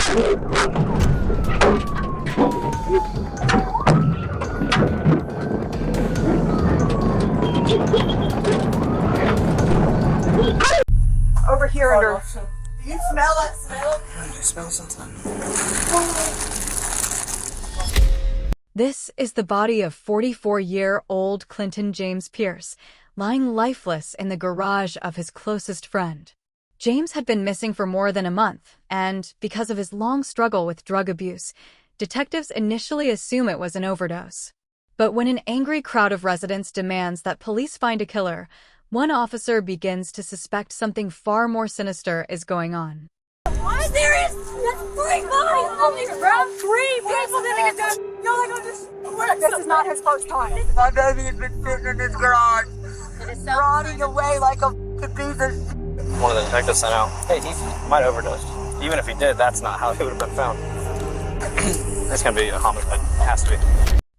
Over here under. Do you smell that smell? I smell something. This is the body of 44-year-old Clinton James Pierce, lying lifeless in the garage of his closest friend. James had been missing for more than a month, and because of his long struggle with drug abuse, detectives initially assume it was an overdose. But when an angry crowd of residents demands that police find a killer, one officer begins to suspect something far more sinister is going on. What? There is 3 bodies on here, bro. 3 people didn't get done. This is not his first time. My baby has been sitting in this garage, rotting away like a piece of shit. One of the detectives sent out, hey, he might have overdosed. Even if he did, that's not how he would have been found. It's gonna be a homicide. It has to be.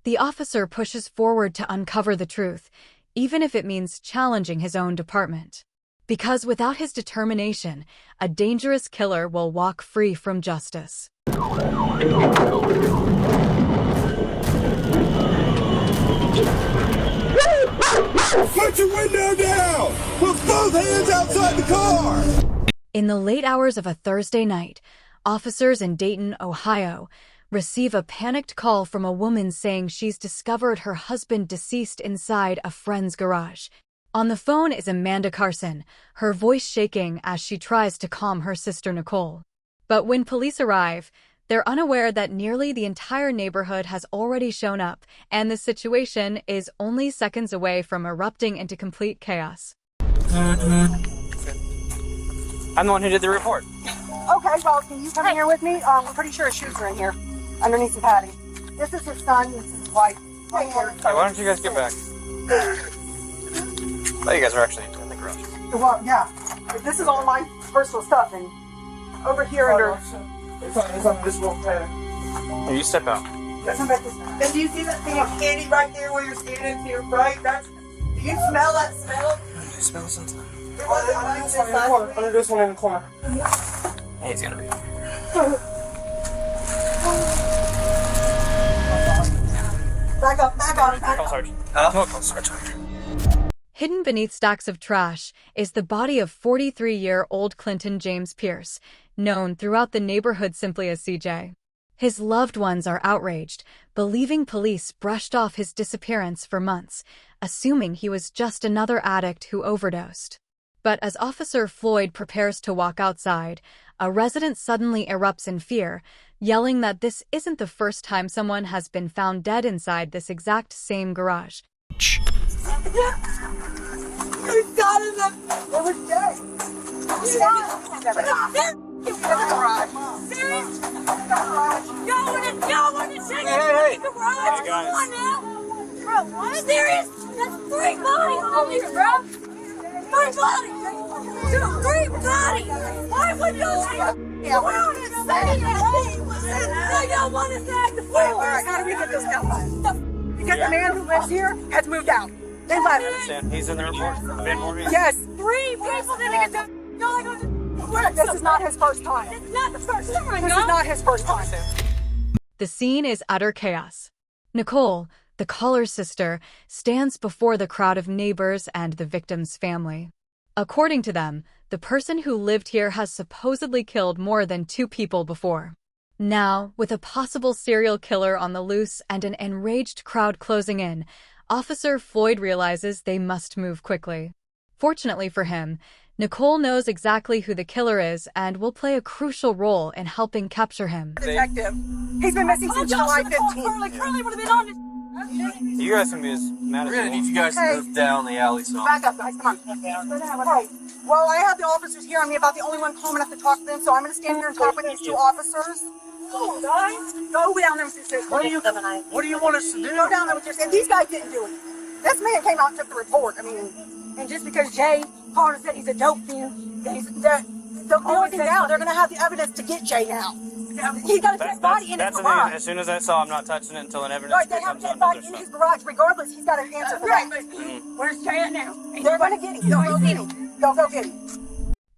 The officer pushes forward to uncover the truth, even if it means challenging his own department. Because without his determination, a dangerous killer will walk free from justice. Put your window down! Put both hands outside the car! In the late hours of a Thursday night, officers in Dayton, Ohio, receive a panicked call from a woman saying she's discovered her husband deceased inside a friend's garage. On the phone is Amanda Carson, her voice shaking as she tries to calm her sister Nicole. But when police arrive, they're unaware that nearly the entire neighborhood has already shown up, and the situation is only seconds away from erupting into complete chaos. I'm the one who did the report. Okay, well, can you come in here with me? I'm pretty sure his shoes are in here, underneath the padding. This is his son, this is his wife. Right here. Hey, why don't you guys get back? I thought you guys were actually in the garage. Well, yeah. This is all my personal stuff, and over here under. It's on this little pad. Hey, you step out. And do you see that thing of candy right there where you're standing to your right? Do you smell that smell? I smell something. Under this one in the corner. Hey, he's gonna be. Back up, back on. Call Sergeant. Call Sergeant. Hidden beneath stacks of trash is the body of 43-year-old Clinton James Pierce, known throughout the neighborhood simply as CJ. His loved ones are outraged, believing police brushed off his disappearance for months, assuming he was just another addict who overdosed. But as Officer Floyd prepares to walk outside, a resident suddenly erupts in fear, yelling that this isn't the first time someone has been found dead inside this exact same garage. You got him! It was dead! You got him! Serious? Y'all want to check the garage? Come on now. Bro, what? Serious? That's 3 bodies on here, bro. 3 bodies. 3 bodies. Why would you say? Y'all want to tag the fool. All right, how do we get this down? Because the man who lives here has moved out. They left. I understand. He's in the report. Yes. 3 people didn't get done. This is not his first time. It's not the first time. This is not his first time. The scene is utter chaos. Nicole, the caller's sister, stands before the crowd of neighbors and the victim's family. According to them, the person who lived here has supposedly killed more than 2 people before. Now, with a possible serial killer on the loose and an enraged crowd closing in, Officer Floyd realizes they must move quickly. Fortunately for him, Nicole knows exactly who the killer is and will play a crucial role in helping capture him. Detective. He's been missing since July 15th. Curly would have been on this. You guys can be as mad as We're gonna need you guys to Hey. move down the alley some. Back up, guys. Come on. Right. Well, I have the officers here. I'm about the only one calm enough to talk to them, so I'm going to stand here and talk with these 2 officers. Go down there with your sister. What do you want us to do? Go down there with your sister. These guys didn't do it. This man came out and took the report. I mean, and just because Jay called and said he's a dope fiend, the only thing now, they're going to have the evidence to get Jay now. He got a dead body in his That's the thing. garage. As soon as I saw, I'm not touching it until an evidence Right, they have a comes on dead body other in his stuff. garage. Regardless, he's got an answer for that. Where's Jay at now? They're going to get him. Go get him. Go get him.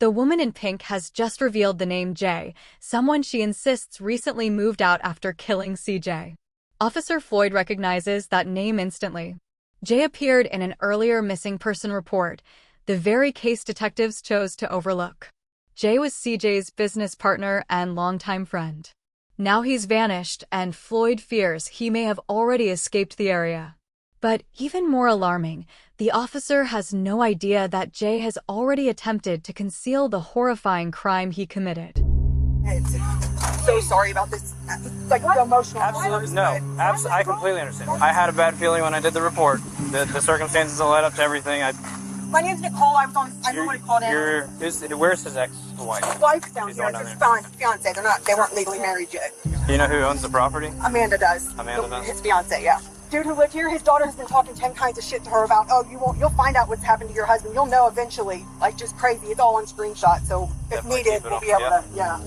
The woman in pink has just revealed the name Jay, someone she insists recently moved out after killing CJ. Officer Floyd recognizes that name instantly. Jay appeared in an earlier missing person report, the very case detectives chose to overlook. Jay was CJ's business partner and longtime friend. Now he's vanished, and Floyd fears he may have already escaped the area. But even more alarming, the officer has no idea that Jay has already attempted to conceal the horrifying crime he committed. I'm so sorry about this. Like, the emotional. Absolutely, no. I completely understand. I had a bad feeling when I did the report. The circumstances that led up to everything. My name's Nicole. I'm the one who called in. Where's his ex-wife? Wife's down here. It's fiance. They weren't legally married yet. Do you know who owns the property? Amanda does. Amanda does? His fiance, yeah. Dude who lived here, his daughter has been talking 10 kinds of shit to her about, oh, you'll find out what's happened to your husband. You'll know eventually. Like, just crazy. It's all on screenshot. So if Definitely needed, we'll be able to, yeah.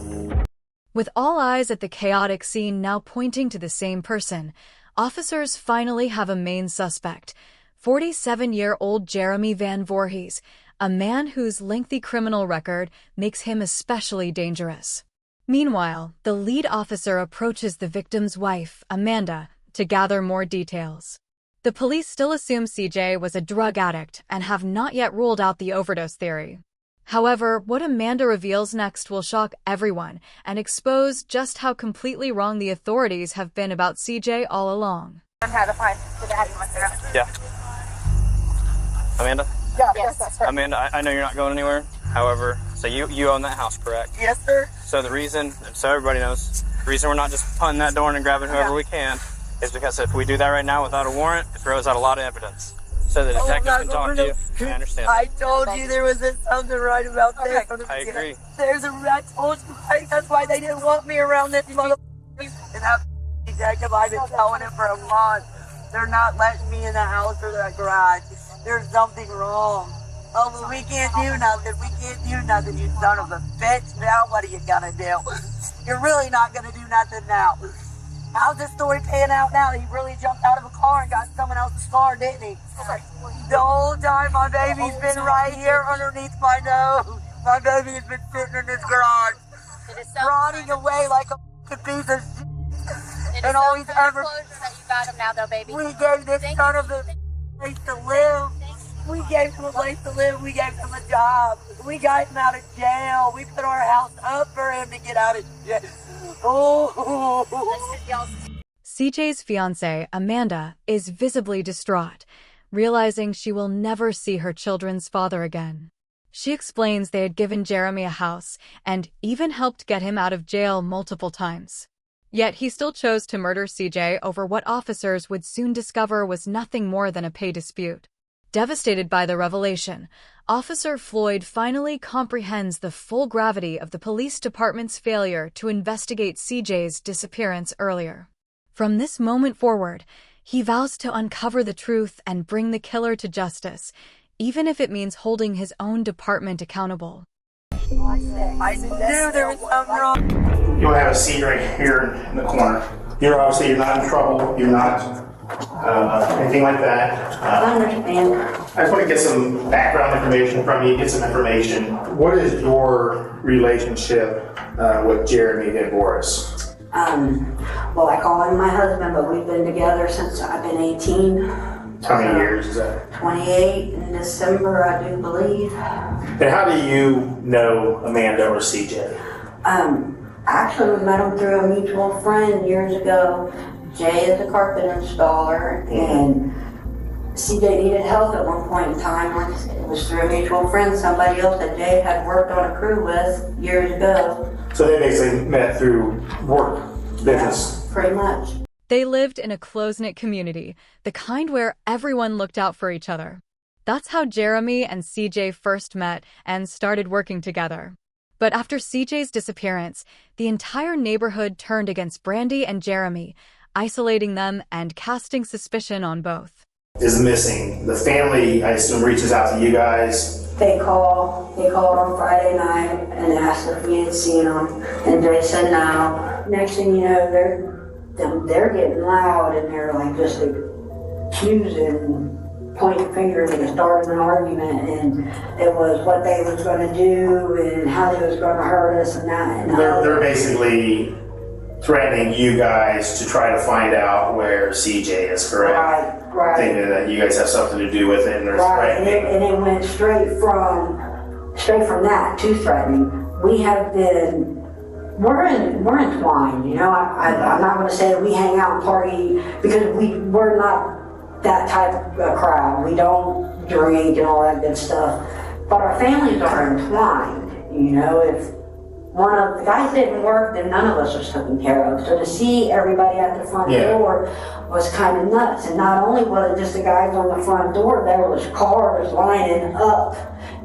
With all eyes at the chaotic scene now pointing to the same person, officers finally have a main suspect, 47-year-old Jeremy Van Voorhees, a man whose lengthy criminal record makes him especially dangerous. Meanwhile, the lead officer approaches the victim's wife, Amanda, to gather more details. The police still assume CJ was a drug addict and have not yet ruled out the overdose theory. However, what Amanda reveals next will shock everyone and expose just how completely wrong the authorities have been about CJ all along. I'm how to find the daddy wants to know. Yeah. Amanda? Yeah, yes, that's right. Amanda, I know you're not going anywhere. However, so you own that house, correct? Yes, sir. So the reason, so everybody knows, the reason we're not just punting that door and grabbing whoever we can is because if we do that right now without a warrant, it throws out a lot of evidence. So the detectives can talk to you. I understand. I told you there was something right about this. I agree. There's a rat. That's why they didn't want me around this mother. And that detective, I've been telling him for a month. They're not letting me in the house or the garage. There's something wrong. Oh, but we can't do nothing. We can't do nothing, you son of a bitch. Now what are you gonna do? You're really not gonna do nothing now. How's this story paying out now? He really jumped out of a car and got someone else's car, didn't he? The whole time my baby's been right here underneath my nose. My baby's been sitting in this garage, rotting away like a piece of shit. And all he's ever... That you got him now, though, baby. We gave this son of a place to live. We gave him a place to live. We gave him a job. We got him out of jail. We put our house up for him to get out of jail. Oh. CJ's fiancée, Amanda, is visibly distraught, realizing she will never see her children's father again. She explains they had given Jeremy a house and even helped get him out of jail multiple times. Yet he still chose to murder CJ over what officers would soon discover was nothing more than a pay dispute. Devastated by the revelation, Officer Floyd finally comprehends the full gravity of the police department's failure to investigate CJ's disappearance earlier. From this moment forward, he vows to uncover the truth and bring the killer to justice, even if it means holding his own department accountable. I knew there was something wrong. You'll have a seat right here in the corner. You're not in trouble. You're not anything like that. I understand. I just want to get some background information from you, get some information. What is your relationship with Jeremy Van Voorhees? Well, I call him my husband, but we've been together since I've been 18. How many years is that? 28 in December, I do believe. And how do you know Amanda or CJ? Actually, we met him through a mutual friend years ago. Jay is a carpet installer, and CJ needed help at one point in time. It was through a mutual friend, somebody else that Jay had worked on a crew with years ago. So they basically met through work, business. Yeah, pretty much. They lived in a close-knit community, the kind where everyone looked out for each other. That's how Jeremy and CJ first met and started working together. But after CJ's disappearance, the entire neighborhood turned against Brandy and Jeremy, isolating them and casting suspicion on both. Is missing. The family, I assume, reaches out to you guys. They called on Friday night and asked if we had seen him, and Jay said no. Next thing you know, they're getting loud and they're like just accusing pointing fingers and starting an argument, and it was what they was going to do and how they was going to hurt us and that. And They're basically threatening you guys to try to find out where CJ is, correct? Right. Thinking that you guys have something to do with it, and they're Right, threatening. and it went straight from that to threatening. We have been, we're entwined, you know. I'm not going to say that we hang out and party, because we're not that type of crowd. We don't drink and all that good stuff. But our families are entwined, you know. If one of the guys didn't work, then none of us was taken care of. So to see everybody at the front door was kind of nuts. And not only was it just the guys on the front door, there was cars lining up.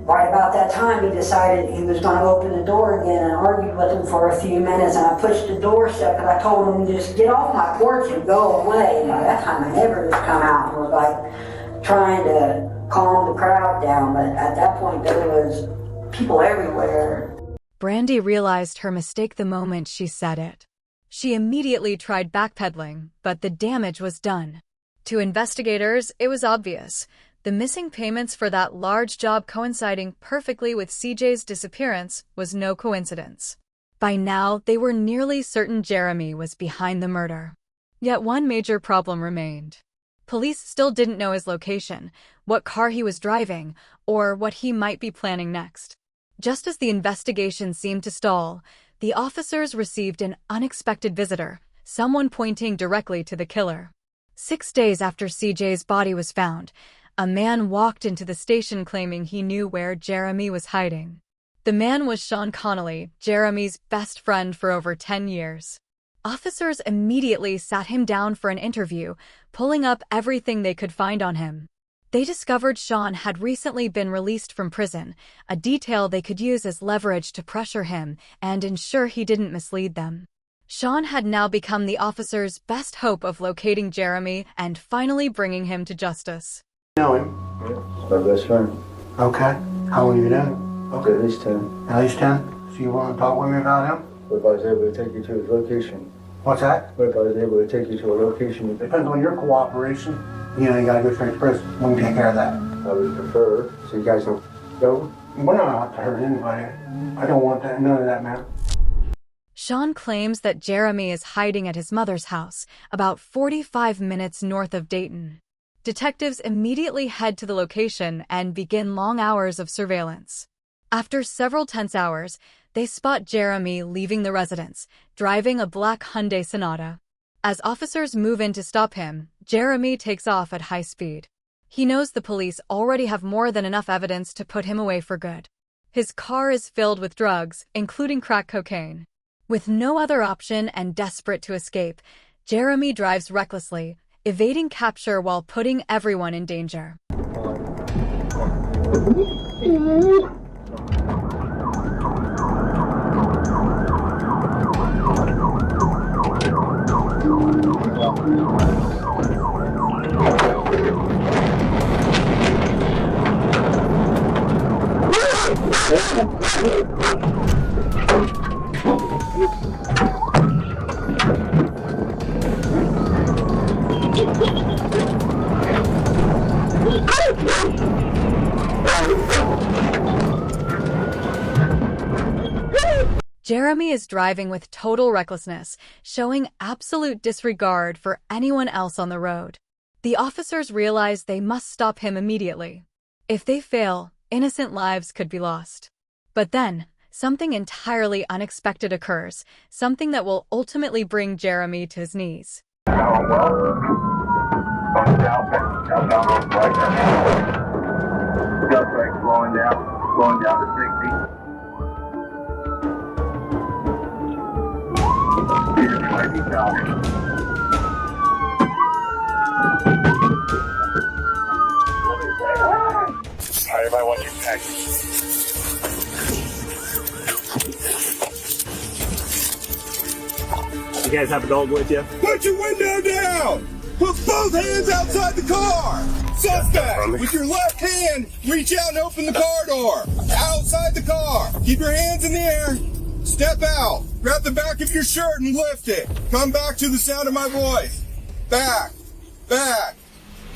Right about that time, he decided he was going to open the door again, and argued with him for a few minutes. And I pushed the door shut, and I told him to just get off my porch and go away. And by that time, I never just come out and was like trying to calm the crowd down. But at that point, there was people everywhere. Brandy realized her mistake the moment she said it. She immediately tried backpedaling, but the damage was done. To investigators, it was obvious. The missing payments for that large job coinciding perfectly with CJ's disappearance was no coincidence. By now, they were nearly certain Jeremy was behind the murder. Yet one major problem remained. Police still didn't know his location, what car he was driving, or what he might be planning next. Just as the investigation seemed to stall, the officers received an unexpected visitor, someone pointing directly to the killer. 6 days after CJ's body was found, a man walked into the station claiming he knew where Jeremy was hiding. The man was Sean Connolly, Jeremy's best friend for over 10 years. Officers immediately sat him down for an interview, pulling up everything they could find on him. They discovered Sean had recently been released from prison, a detail they could use as leverage to pressure him and ensure he didn't mislead them. Sean had now become the officers' best hope of locating Jeremy and finally bringing him to justice. Know him? Yeah, my best friend. Okay. How long have you known him? Okay. At least 10. At least 10? So you want to talk with me about him? What if I was able to take you to his location? What's that? What if I was able to take you to a location? Depends on your cooperation. You know, you gotta go straight to prison. We can take care of that. I would prefer, so you guys don't go. We're not out to hurt anybody. I don't want that, none of that, man. Sean claims that Jeremy is hiding at his mother's house, about 45 minutes north of Dayton. Detectives immediately head to the location and begin long hours of surveillance. After several tense hours, they spot Jeremy leaving the residence, driving a black Hyundai Sonata. As officers move in to stop him, Jeremy takes off at high speed. He knows the police already have more than enough evidence to put him away for good. His car is filled with drugs, including crack cocaine. With no other option and desperate to escape, Jeremy drives recklessly, evading capture while putting everyone in danger. Jeremy is driving with total recklessness, showing absolute disregard for anyone else on the road. The officers realize they must stop him immediately. If they fail, innocent lives could be lost. But then, something entirely unexpected occurs, something that will ultimately bring Jeremy to his knees. Slowing down to 60. Might be stopping. Everybody want your package. You guys have a dog with you? Put your window down! Put both hands outside the car! Suspect! With your left hand, reach out and open the car door! Outside the car! Keep your hands in the air! Step out! Grab the back of your shirt and lift it! Come back to the sound of my voice! Back! Back!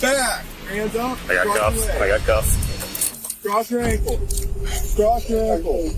Back. Hands up. I got Cross cuffs. your I leg. got cuffs. Cross your ankle. Cross your ankle.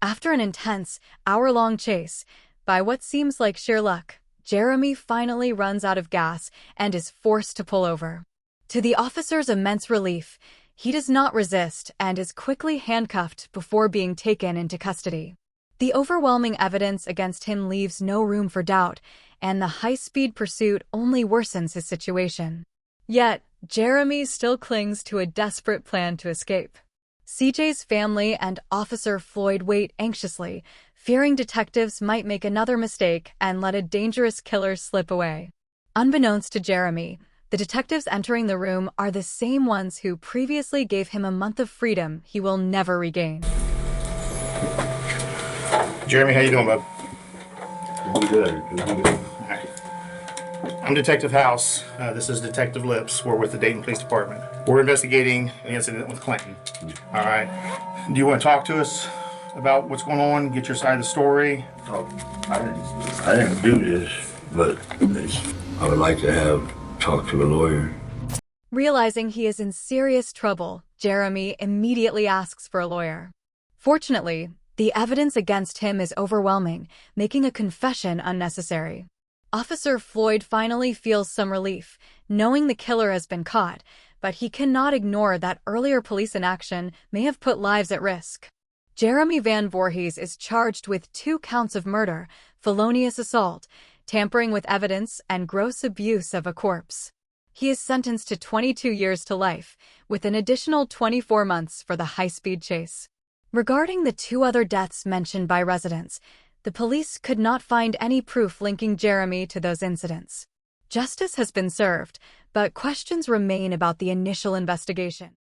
After an intense, hour-long chase, by what seems like sheer luck, Jeremy finally runs out of gas and is forced to pull over. To the officer's immense relief, he does not resist and is quickly handcuffed before being taken into custody. The overwhelming evidence against him leaves no room for doubt, and the high-speed pursuit only worsens his situation. Yet, Jeremy still clings to a desperate plan to escape. CJ's family and Officer Floyd wait anxiously, fearing detectives might make another mistake and let a dangerous killer slip away. Unbeknownst to Jeremy, the detectives entering the room are the same ones who previously gave him a month of freedom he will never regain. Jeremy, how you doing, bud? Good. I'm Detective House. This is Detective Lips. We're with the Dayton Police Department. We're investigating an incident with Clinton. All right. Do you want to talk to us about what's going on? Get your side of the story? Oh, I didn't do this, but I would like to talk to a lawyer. Realizing he is in serious trouble, Jeremy immediately asks for a lawyer. Fortunately, the evidence against him is overwhelming, making a confession unnecessary. Officer Floyd finally feels some relief, knowing the killer has been caught, but he cannot ignore that earlier police inaction may have put lives at risk. Jeremy Van Voorhees is charged with 2 counts of murder, felonious assault, tampering with evidence, and gross abuse of a corpse. He is sentenced to 22 years to life, with an additional 24 months for the high-speed chase. Regarding the 2 other deaths mentioned by residents, the police could not find any proof linking Jeremy to those incidents. Justice has been served, but questions remain about the initial investigation.